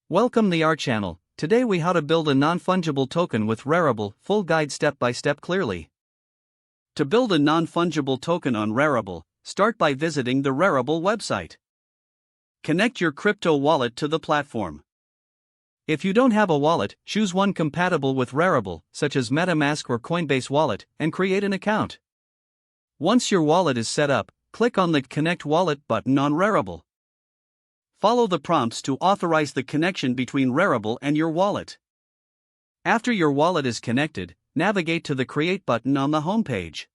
Welcome to our channel. Today we how to build a non-fungible token with Rarible, full guide step by step clearly. To build a non-fungible token on Rarible, start by visiting the Rarible website. Connect your crypto wallet to the platform. If you don't have a wallet, choose one compatible with Rarible, such as MetaMask or Coinbase wallet, and create an account. Once your wallet is set up, click on the Connect Wallet button on Rarible. Follow the prompts to authorize the connection between Rarible and your wallet. After your wallet is connected, navigate to the Create button on the homepage.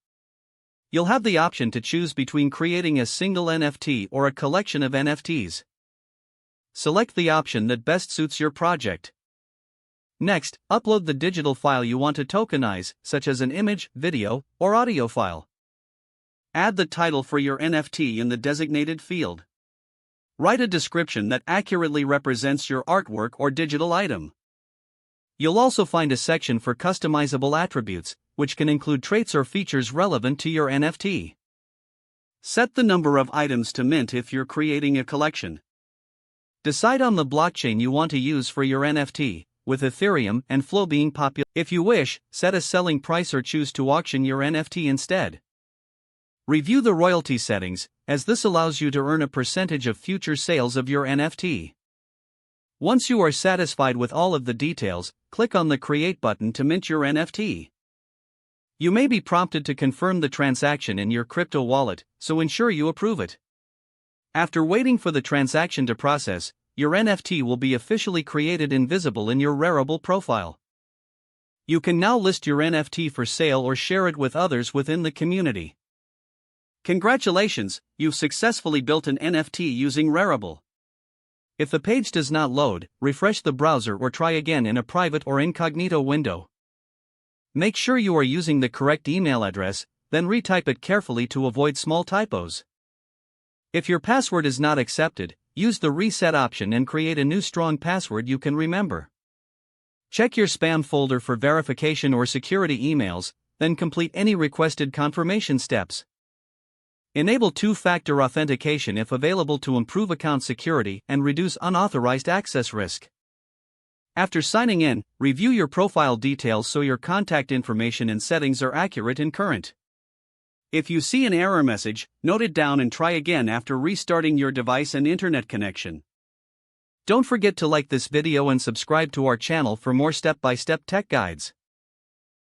You'll have the option to choose between creating a single NFT or a collection of NFTs. Select the option that best suits your project. Next, upload the digital file you want to tokenize, such as an image, video, or audio file. Add the title for your NFT in the designated field. Write a description that accurately represents your artwork or digital item. You'll also find a section for customizable attributes, which can include traits or features relevant to your NFT. Set the number of items to mint if you're creating a collection. Decide on the blockchain you want to use for your NFT, with Ethereum and Flow being popular. If you wish, set a selling price or choose to auction your NFT instead. Review the royalty settings, as this allows you to earn a percentage of future sales of your NFT. Once you are satisfied with all of the details, click on the Create button to mint your NFT. You may be prompted to confirm the transaction in your crypto wallet, so ensure you approve it. After waiting for the transaction to process, your NFT will be officially created and visible in your Rarible profile. You can now list your NFT for sale or share it with others within the community. Congratulations, you've successfully built an NFT using Rarible. If the page does not load, refresh the browser or try again in a private or incognito window. Make sure you are using the correct email address, then retype it carefully to avoid small typos. If your password is not accepted, use the reset option and create a new strong password you can remember. Check your spam folder for verification or security emails, then complete any requested confirmation steps. Enable two-factor authentication if available to improve account security and reduce unauthorized access risk. After signing in, review your profile details so your contact information and settings are accurate and current. If you see an error message, note it down and try again after restarting your device and internet connection. Don't forget to like this video and subscribe to our channel for more step-by-step tech guides.